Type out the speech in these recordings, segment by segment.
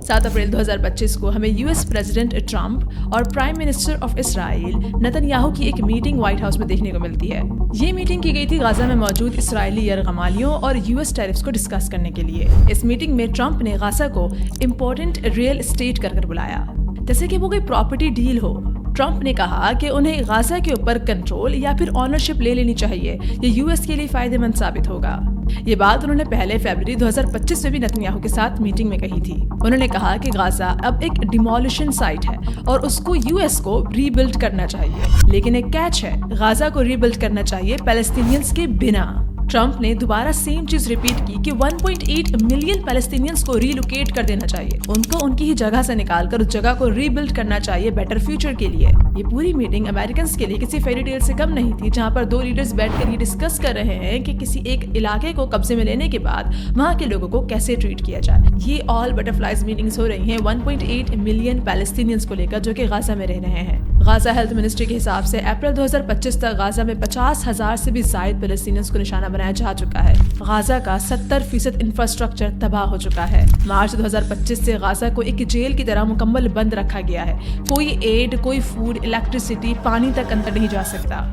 7 अप्रैल 2025 को हमें US president Trump और prime minister of Israel Netanyahu की एक मीटिंग व्हाइट हाउस में देखने को मिलती है। ये मीटिंग की गई थी गाजा में मौजूद इसराइली यरगमालियों और यूएस टैरिफ्स को डिस्कस करने के लिए। इस मीटिंग में ट्रंप ने गाजा को इम्पोर्टेंट रियल एस्टेट कर बुलाया, जैसे कि वो कोई प्रॉपर्टी डील हो। ट्रंप ने कहा कि उन्हें गाजा के ऊपर कंट्रोल या फिर ऑनरशिप ले लेनी चाहिए, ये यूएस के लिए फायदेमंद साबित होगा। ये बात उन्होंने पहले फरवरी 2025 में भी नेतन्याहू के साथ मीटिंग में कही थी। उन्होंने कहा कि गाजा अब एक डिमोलिशन साइट है और उसको यूएस को रीबिल्ड करना चाहिए, लेकिन एक कैच है, गाजा को रीबिल्ड करना चाहिए पैलेस्टीनियंस के बिना। ट्रंप ने दोबारा सेम चीज रिपीट की कि 1.8 मिलियन पैलेस्टीनियंस को रीलोकेट कर देना चाहिए, उनको उनकी ही जगह से निकालकर उस जगह को रीबिल्ड करना चाहिए बेटर फ्यूचर के लिए। ये पूरी मीटिंग अमेरिकन्स के लिए किसी फेरी टेल से कम नहीं थी, जहां पर दो लीडर्स बैठकर ये डिस्कस कर रहे हैं कि किसी एक इलाके को कब्जे में लेने के बाद वहां के लोगों को कैसे ट्रीट किया जाए। ये ऑल बटरफ्लाइज मीटिंग्स हो रही हैं 1.8 मिलियन पैलेस्टीनियंस को लेकर जो कि गाजा में रह रहे हैं। गाजा हेल्थ मिनिस्ट्री के हिसाब से अप्रैल 2025 तक गाजा में 50,000 से भी ज्यादा पैलेस्टीनियंस को निशाना बनाया जा चुका है। गाजा का 70% इंफ्रास्ट्रक्चर तबाह हो चुका है। मार्च 2025 से गाजा को एक जेल की तरह मुकम्मल बंद रखा गया है। कोई एड, कोई फूड, इलेक्ट्रिसिटी, पानी तक अंदर नहीं जा सकता।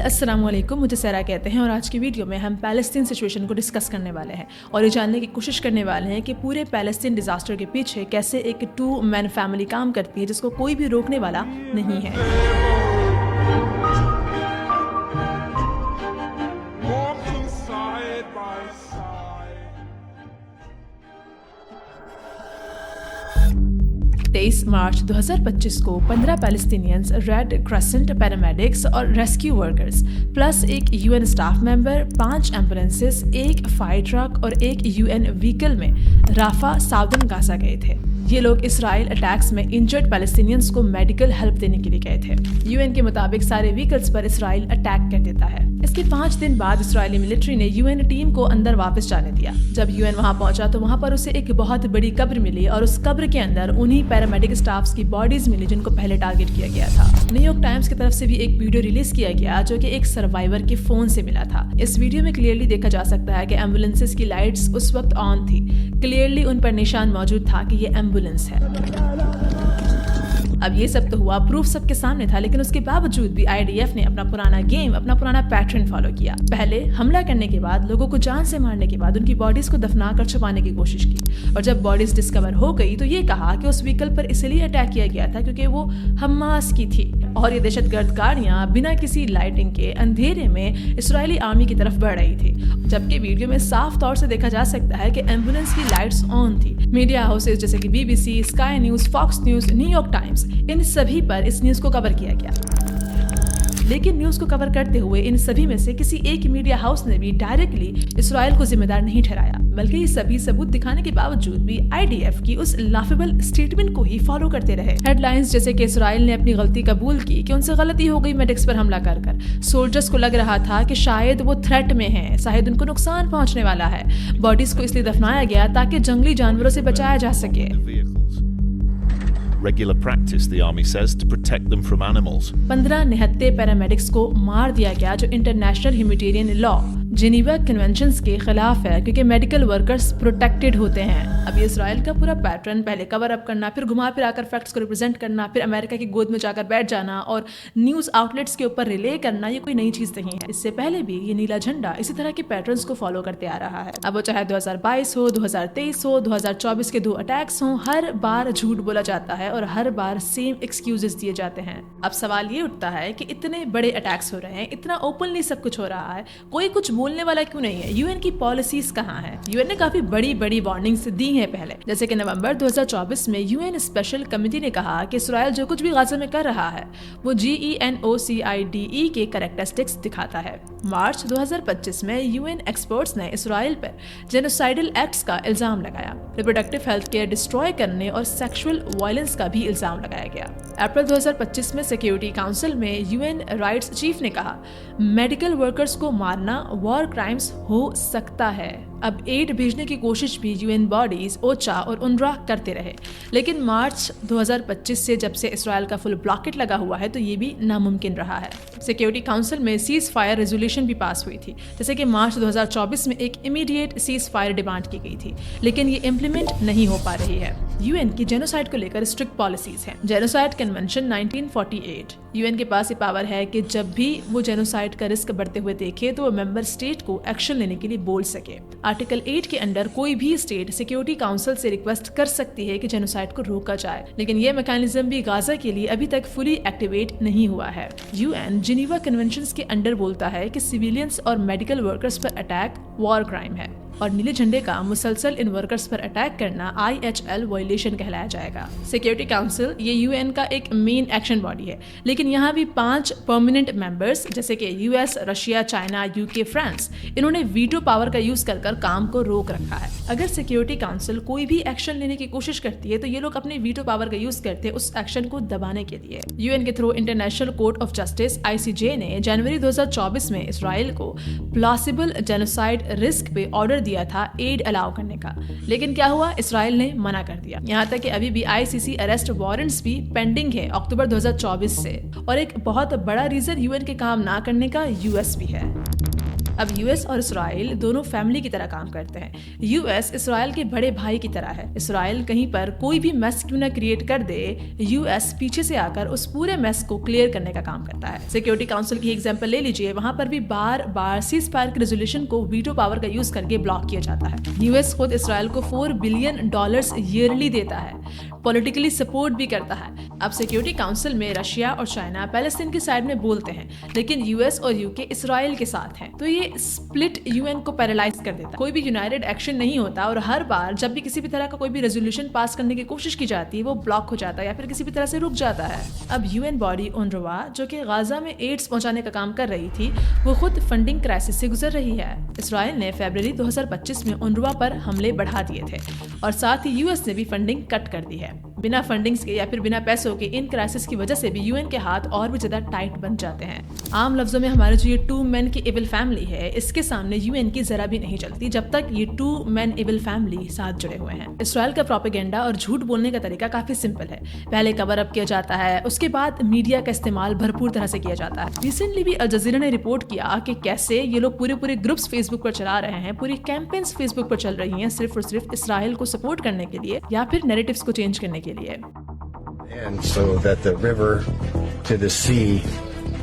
अस्सलाम वालेकुम, मुझे सरा कहते हैं और आज की वीडियो में हम पैलेस्टीन सिचुएशन को डिस्कस करने वाले हैं और ये जानने की कोशिश करने वाले हैं कि पूरे पैलेस्टीन डिजास्टर के पीछे कैसे एक 2 मैन फैमिली काम करती है जिसको कोई भी रोकने वाला नहीं है। मार्च 2025 को 15 पैलेस्टीनियंस, रेड क्रेसेंट पैरामेडिक्स और रेस्क्यू वर्कर्स प्लस एक यूएन स्टाफ मेंबर, 5 एम्बुलेंसेस, एक फायर ट्रक और एक यूएन व्हीकल में राफा साउदर्न गाजा गए थे। ये लोग इसराइल अटैक्स में इंजर्ड पैलेस्टीनियंस को मेडिकल हेल्प देने के लिए गए थे। यूएन के मुताबिक सारे व्हीकल्स पर इसराइल अटैक कर देता है। इसके 5 दिन बाद इसराइली मिलिट्री ने यूएन टीम को अंदर वापस जाने दिया। जब यूएन वहां पहुंचा तो वहां पर उसे एक बहुत बड़ी कब्र मिली और उस कब्र के अंदर उन्हीं पैरामेडिक स्टाफ्स की बॉडीज मिली जिनको पहले टारगेट किया गया था। न्यूयॉर्क टाइम्स की तरफ से भी एक वीडियो रिलीज किया गया जो कि एक सर्वाइवर के फोन से मिला था। इस वीडियो में क्लियरली देखा जा सकता है कि एम्बुलेंसेस की लाइट्स उस वक्त ऑन थी। क्लियरली उन पर निशान मौजूद था कि ये एम्बुलेंस है। अब ये सब तो हुआ, प्रूफ सबके सामने था, लेकिन उसके बावजूद भी आईडीएफ ने अपना पुराना गेम, अपना पुराना पैटर्न फॉलो किया। पहले हमला करने के बाद, लोगों को जान से मारने के बाद उनकी बॉडीज को दफना कर छुपाने की कोशिश की और जब बॉडीज डिस्कवर हो गई तो ये कहा कि उस व्हीकल पर इसलिए अटैक किया गया था क्योंकि वो हमास की थी और ये दहशतगर्द गाड़ियां बिना किसी लाइटिंग के अंधेरे में इसराइली आर्मी की तरफ बढ़ रही थी। जबकि वीडियो में साफ तौर से देखा जा सकता है कि एम्बुलेंस की लाइट्स ऑन थी। मीडिया हाउसेज जैसे कि BBC, Sky News, Fox News, New York Times, इन सभी पर इस न्यूज को कवर किया गया। लेकिन न्यूज को कवर करते हुए इन सभी में से किसी एक मीडिया हाउस ने भी डायरेक्टली इसराइल को जिम्मेदार नहीं ठहराया, बल्कि ये सभी सबूत दिखाने के बावजूद भी आईडीएफ की उस लाफेबल स्टेटमेंट को ही फॉलो करते रहे। हेडलाइंस जैसे कि इसराइल ने अपनी गलती कबूल की कि उनसे गलती हो गई मेडिक्स पर हमला कर सोल्जर्स को लग रहा था कि शायद वो थ्रेट में हैं, शायद उनको नुकसान पहुंचने वाला है। बॉडीज को इसलिए दफनाया गया ताकि जंगली जानवरों से बचाया जा सके। Regular practice, the army says, to protect them from animals. 15 निहत्ते paramedics को मार दिया गया जो international humanitarian law Geneva conventions के खिलाफ है, क्योंकि मेडिकल वर्कर्स प्रोटेक्टेड होते हैं। अब ये इसराइल का पूरा पैटर्न, पहले कवर अप करना, फिर घुमा फिर आकर फैक्ट्स को रिप्रेजेंट करना, फिर अमेरिका की गोद में जाकर बैठ जाना और न्यूज आउटलेट्स के ऊपर रिले करना, ये कोई नई चीज नहीं है। इससे पहले भी ये नीला झंडा इसी तरह के पैटर्न्स को फॉलो करते आ रहा है। अब वो चाहे 2022 हो, 2023 हो, 2024 के 2 अटैक्स हों, हर बार झूठ बोला जाता है और हर बार सेम एक्सक्यूजेस दिए जाते हैं। अब सवाल ये उठता है कि इतने बड़े अटैक्स हो रहे हैं, इतना ओपनली सब कुछ हो रहा है, कोई कुछ बोलने वाला क्यों नहीं है? यूएन की पॉलिसीज कहाँ है? यूएन ने काफी बड़ी वार्निंग्स दी हैं पहले, जैसे कि नवंबर 2024 में यूएन स्पेशल कमेटी ने कहा कि इसराइल जो कुछ भी गाजा में कर रहा है वो GENOCIDE के कैरेक्टरिस्टिक्स दिखाता है। मार्च 2025 में यूएन एक्सपर्ट्स ने इसराइल पर जेनोसाइडल एक्ट्स का इल्जाम लगाया, रिप्रोडक्टिव हेल्थ केयर डिस्ट्रॉय करने और सेक्सुअल वायलेंस का भी इल्जाम लगाया गया। अप्रैल 2025 में सिक्योरिटी काउंसिल में यूएन राइट्स चीफ ने कहा मेडिकल वर्कर्स को मारना वॉर क्राइम्स हो सकता है। अब एड भेजने की कोशिश भी यूएन बॉडीज, ओचा और UNRWA करते रहे, लेकिन मार्च 2025 से जब से इसराइल का फुल ब्लॉकेट लगा हुआ है तो ये भी नामुमकिन रहा है। सिक्योरिटी काउंसिल में सीज फायर रेजोल्यूशन भी पास हुई थी, जैसे कि मार्च 2024 में एक इमीडिएट सीज फायर डिमांड की गई थी, लेकिन ये इम्प्लीमेंट नहीं हो पा रही है। यूएन की जेनोसाइड को लेकर स्ट्रिक्ट पॉलिसीज हैं। जेनोसाइड कन्वेंशन 1948, यूएन के पास ये पावर है कि जब भी वो जेनोसाइड का रिस्क बढ़ते हुए देखे तो वो मेंबर स्टेट को एक्शन लेने के लिए बोल सके। आर्टिकल 8 के अंडर कोई भी स्टेट सिक्योरिटी काउंसिल से रिक्वेस्ट कर सकती है कि जेनोसाइड को रोका जाए, लेकिन ये मैकेनिज्म भी गाजा के लिए अभी तक फुली एक्टिवेट नहीं हुआ है। यूएन जिनीवा कन्वेंशंस के अंडर बोलता है कि सिविलियंस और मेडिकल वर्कर्स पर अटैक वॉर क्राइम है और नीले झंडे का मुसलसल इन वर्कर्स पर अटैक करना IHL वायलेशन कहलाया जाएगा। सिक्योरिटी काउंसिल ये यूएन का एक मेन एक्शन बॉडी है, लेकिन यहाँ भी 5 परमानेंट मेंबर्स जैसे कि US, Russia, China, UK, France, इन्होंने वीटो पावर का यूज कर काम को रोक रखा है। अगर सिक्योरिटी काउंसिल कोई भी एक्शन लेने की कोशिश करती है तो ये लोग अपने वीटो पावर का यूज करते हैं उस एक्शन को दबाने के लिए। यूएन के through international court of justice ICJ ने जनवरी 2024 में इसराइल को प्लॉसिबल जेनोसाइड रिस्क पे ऑर्डर दिया था एड अलाउ करने का, लेकिन क्या हुआ, इसराइल ने मना कर दिया। यहाँ तक कि अभी भी ICC अरेस्ट वारंट्स भी पेंडिंग है अक्टूबर 2024 से, और एक बहुत बड़ा रीजन यूएन के काम ना करने का US भी है। अब US और इसराइल दोनों फैमिली की तरह काम करते हैं। US इसराइल के बड़े भाई की तरह है। इसराइल कहीं पर कोई भी मेस क्यों ना क्रिएट कर दे, US पीछे से आकर उस पूरे मेस को क्लियर करने का काम करता है। सिक्योरिटी काउंसिल की एग्जांपल ले लीजिए, वहां पर भी बार बार सीज फायर के रेजोल्यूशन को वीटो पावर का यूज करके ब्लॉक किया जाता है। US खुद इसराइल को $4 बिलियन ईयरली देता है, पॉलिटिकली सपोर्ट भी करता है। अब सिक्योरिटी काउंसिल में रशिया और चाइना पैलेस्टीन की साइड में बोलते हैं, लेकिन US और UK इसराइल के साथ हैं, तो ये स्प्लिट यूएन को पैरालाइज कर देता है। कोई भी यूनाइटेड एक्शन नहीं होता और हर बार जब भी किसी भी तरह का कोई भी रेजोल्यूशन पास करने की कोशिश की जाती है वो ब्लॉक हो जाता है या फिर किसी भी तरह से रुक जाता है। अब यूएन बॉडी UNRWA जो कि गाजा में एड्स पहुंचाने का काम कर रही थी, वो खुद फंडिंग क्राइसिस से गुजर रही है। इसराइल ने फरवरी 2025 में UNRWA पर हमले बढ़ा दिए थे और साथ ही US ने भी फंडिंग कट कर दी है। बिना फंडिंग्स के या फिर बिना पैसों के इन क्राइसिस की वजह से भी यूएन के हाथ और भी ज्यादा टाइट बन जाते हैं। आम लफ्जों में हमारे जो ये 2 men की एविल फैमिली है, इसके सामने यूएन की जरा भी नहीं चलती जब तक ये 2 men एविल फैमिली साथ जुड़े हुए हैं। इसराइल का प्रोपेगेंडा और झूठ बोलने का तरीका काफी सिंपल है। पहले कवर अप किया जाता है, उसके बाद मीडिया का इस्तेमाल भरपूर तरह से किया जाता है। रिसेंटली भी अल जजीरा ने रिपोर्ट किया कि कैसे ये लोग पूरे ग्रुप्स फेसबुक पर चला रहे हैं, पूरी कैंपेन्स फेसबुक पर चल रही हैं सिर्फ और सिर्फ इसराइल को सपोर्ट करने के लिए या फिर नैरेटिव्स को चेंज करने के लिए। And so that the river to the sea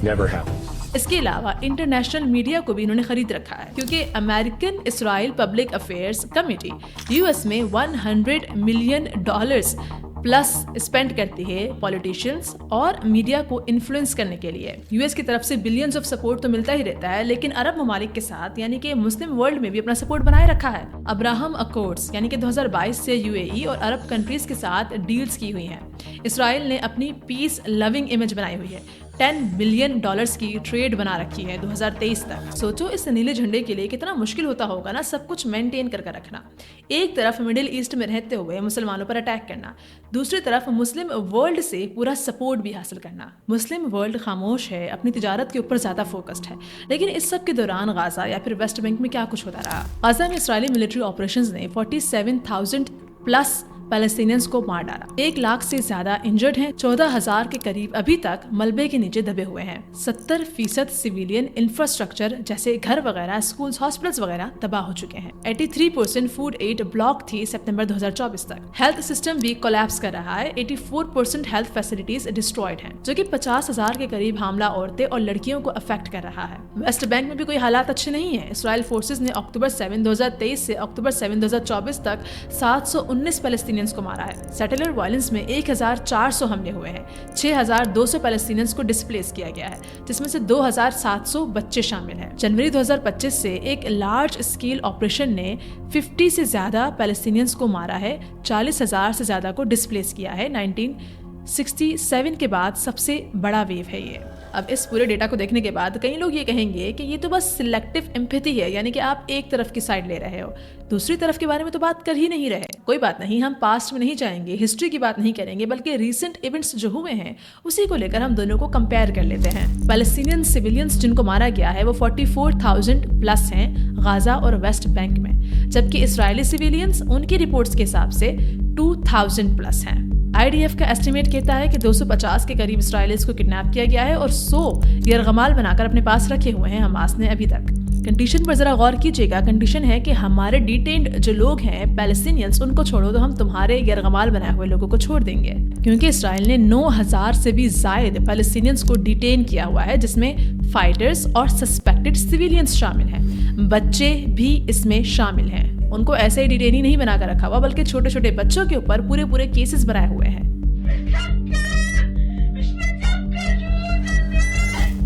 never happens. इसके अलावा इंटरनेशनल मीडिया को भी इन्होंने खरीद रखा है, क्योंकि American Israel public affairs committee US में $100 मिलियन प्लस स्पेंड करती है पॉलिटिशियंस और मीडिया को इन्फ्लुएंस करने के लिए। US की तरफ से बिलियंस ऑफ सपोर्ट तो मिलता ही रहता है, लेकिन अरब ममालिक के साथ यानी कि मुस्लिम वर्ल्ड में भी अपना सपोर्ट बनाए रखा है। अब्राहम अकॉर्ड्स यानी कि 2022 से UAE और अरब कंट्रीज के साथ डील्स की हुई हैं। इसराइल ने अपनी पीस लविंग इमेज बनाई हुई है, $10 बिलियन की ट्रेड बना रखी है 2023 तक। सोचो इस नीले झंडे के लिए कितना मुश्किल होता होगा ना सब कुछ मेंटेन कर रखना। एक तरफ मिडिल ईस्ट में रहते हुए मुसलमानों पर अटैक करना, दूसरी तरफ मुस्लिम वर्ल्ड से पूरा सपोर्ट भी हासिल करना। मुस्लिम वर्ल्ड खामोश है, अपनी तिजारत के ऊपर ज्यादा फोकस्ड है, लेकिन इस सब के दौरान गाजा या फिर वेस्ट बैंक में क्या कुछ होता रहा। गाजा में इस्राएली मिलिट्री ऑपरेशंस ने 47,000 प्लस पैलेस्टीनियंस को मार डाला। 1 लाख से ज्यादा इंजर्ड हैं, 14,000 के करीब अभी तक मलबे के नीचे दबे हुए हैं। 70% सिविलियन इंफ्रास्ट्रक्चर जैसे घर वगैरह, स्कूल्स, हॉस्पिटल्स वगैरह तबाह हो चुके हैं। 83% फूड एड ब्लॉक थी सितंबर 2024 तक। हेल्थ सिस्टम भी कोलैप्स कर रहा है। 84% हेल्थ फैसिलिटीज डिस्ट्रॉयड हैं, जो कि 50,000 के करीब हामला औरतें और लड़कियों को अफेक्ट कर रहा है। वेस्ट बैंक में भी कोई हालात अच्छे नहीं है। इसराइल फोर्सेज ने अक्टूबर 7, 2023 से अक्टूबर 7, 2024 तक 719 पैलेस्टीनियंस को मारा है। सेटलर वायलेंस में 1,400 हमले हुए हैं। 6,200 पैलेस्टीनियंस को डिस्प्लेस किया गया है, जिसमें से 2,700 बच्चे शामिल हैं। जनवरी 2025 से एक लार्ज स्केल ऑपरेशन ने 50 से ज्यादा पैलेस्टीनियंस को मारा है, 40,000 से ज्यादा को डिस्प्लेस किया है। 1967 के बाद सबसे बड़ा वेव है ये। اب اس پورے ڈیٹا کو دیکھنے کے بعد کئی لوگ یہ کہیں گے کہ یہ تو بس سلیکٹیو ایمپیتھی ہے, یعنی کہ آپ ایک طرف کی سائڈ لے رہے ہو, دوسری طرف کے بارے میں تو بات کر ہی نہیں رہے. کوئی بات نہیں, ہم پاسٹ میں نہیں جائیں گے, ہسٹری کی بات نہیں کریں گے, بلکہ ریسنٹ ایونٹس جو ہوئے ہیں اسی کو لے کر ہم دونوں کو کمپیئر کر لیتے ہیں. پیلسٹینین سویلینز جن کو مارا گیا ہے وہ 44,000 پلس ہیں غازہ اور ویسٹ بینک میں, جبکہ اسرائیلی سویلینز ان کی رپورٹس کے حساب سے 2,000 پلس ہیں. IDF کا ایسٹیمیٹ کہتا ہے کہ 250 کے قریب اسرائیلیز کو کڈنیپ کیا گیا ہے اور 100 یرغمال بنا کر اپنے پاس رکھے ہوئے ہیں حماس نے ابھی تک. کنڈیشن پر ذرا غور کیجیے گا. کنڈیشن ہے کہ ہمارے ڈیٹینڈ جو لوگ ہیں پیلسٹینینز ان کو چھوڑو تو ہم تمہارے یرغمال بنائے ہوئے لوگوں کو چھوڑ دیں گے, کیونکہ اسرائیل نے 9,000 سے بھی زائد پیلسٹینینز کو ڈیٹین کیا ہوا ہے, جس میں فائٹرز اور سسپیکٹڈ سویلینز شامل ہیں, بچے بھی اس میں شامل ہیں. ان کو ایسے ہی ڈیٹینی نہیں بنا کر رکھا ہوا, بلکہ چھوٹے چھوٹے بچوں کے اوپر پورے کیسز بنائے ہوئے ہیں.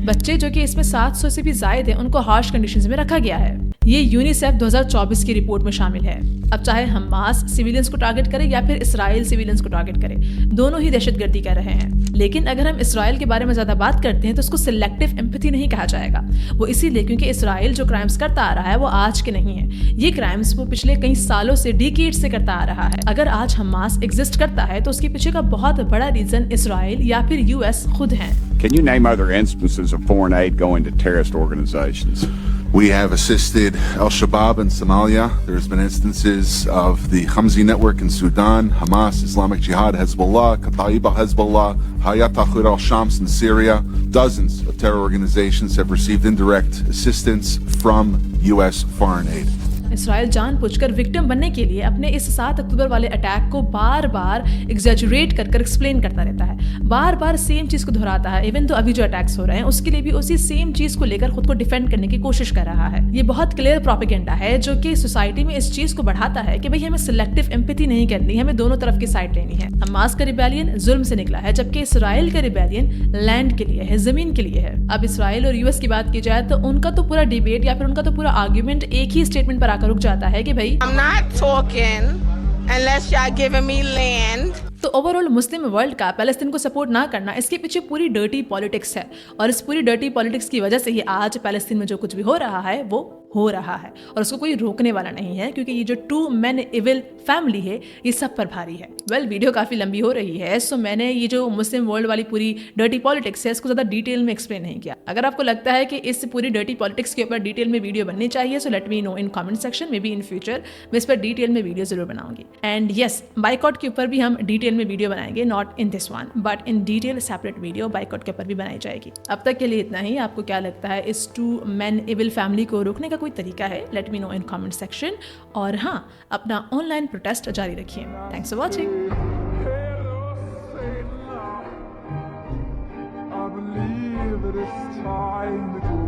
بچے جو کہ اس میں 700 سے بھی زائد ہیں ان کو ہارش کنڈیشنز میں رکھا گیا ہے. یہ یونیسیف 2024 کی رپورٹ میں شامل ہے. اب چاہے حماس سویلینز کو ٹارگٹ کرے یا پھر اسرائیل سویلینز کو ٹارگٹ کرے, دونوں ہی دہشت گردی کر رہے ہیں. لیکن اگر ہم اسرائیل کے بارے میں زیادہ بات کرتے ہیں تو اس کو سلیکٹیو ایمپیتھی نہیں کہا جائے گا. وہ اسی لیے کیونکہ اسرائیل جو کرائمز کرتا آ رہا ہے وہ آج کے نہیں ہیں, یہ کرائمز وہ پچھلے کئی سالوں سے ڈیکیڈ سے کرتا آ رہا ہے. اگر آج حماس ایگزسٹ کرتا ہے تو اس کے پیچھے کا بہت بڑا ریزن اسرائیل یا پھر US خود ہیں. Can you name other instances of foreign aid going to terrorist organizations? We have assisted Al-Shabaab in Somalia. There's been instances of the Khamzi network in Sudan, Hamas, Islamic Jihad, Hezbollah, Kataib al-Hezbollah, Hayat Tahrir al-Shams in Syria. Dozens of terror organizations have received indirect assistance from US foreign aid. اسرائیل جان پوچھ کر victim بننے کے لیے اپنے اس 7 اکتوبر والے attack کو بار بار exaggerate کر کر ایکسپلین کرتا رہتا ہے, بار بار سیم چیز کو دہراتا ہے. ایون تو ابھی جو اٹیکس ہو رہے ہیں اس کے لیے بھی اسی سیم چیز کو لے کر خود کو ڈیفینڈ کرنے کی کوشش کر رہا ہے. یہ بہت کلیئر پروپیگنڈا ہے جو کہ سوسائٹی میں اس چیز کو بڑھاتا ہے کہ بھئی ہمیں سلیکٹیو ایمپیتھی نہیں کرنی, ہمیں دونوں طرف کی سائڈ لینی ہے. حماس کا ریبیلین ظلم سے نکلا ہے, جبکہ اسرائیل کا ریبیلین لینڈ کے لیے ہے, زمین کے لیے ہے. اب اسرائیل اور US کی بات کی جائے تو ان کا تو پورا ڈیبیٹ یا پھر ان کا تو پورا آرگیومنٹ ایک ہی اسٹیٹمنٹ پر آ کر رک جاتا ہے کہ I'm not talking unless y'all giving me land. تو اوور آل مسلم ورلڈ کا پیلسطین کو سپورٹ نہ کرنا اس کے پیچھے پوری ڈرٹی پالیٹکس ہے, اور اس پوری ڈرٹی پالیٹکس کی وجہ سے ہی آج پیلسطین میں جو کچھ بھی ہو رہا ہے وہ ہو رہا ہے, اور اس کو کوئی روکنے والا نہیں ہے, کیونکہ یہ جو 2 men evil فیملی ہے یہ سب پر بھاری ہے. ویڈیو کافی لمبی ہو رہی ہے, سو میں نے یہ جو مسلم ورلڈ والی پوری ڈرٹی پالیٹکس ہے اس کو زیادہ ڈیٹیل میں ایکسپلین نہیں کیا. اگر آپ کو لگتا ہے کہ اس پوری ڈرٹی پالیٹکس کے اوپر ڈیٹیل میں ویڈیو بننی چاہیے سو لیٹ می نو ان کامنٹ سیکشن, میں بھی ان فیوچر میں اس پر ڈیٹیل میں ویڈیو ضرور بناؤں گی. اینڈ یس, بائیکاٹ کے اوپر بھی ہم ڈیٹیل میں ویڈیو بنائیں گے, not in this one but in detail separate video boycott کے اوپر بھی بنائی جائے گی. اب تک کے لیے اتنا ہی. آپ کو کیا لگتا ہے اس 2 men evil فیملی کو روکنے کا کوئی طریقہ ہے؟ لیٹ می نو ان کامنٹ سیکشن. اور ہاں, اپنا آن لائن پروٹیسٹ جاری رکھیے. Thanks for watching. I believe that it's time to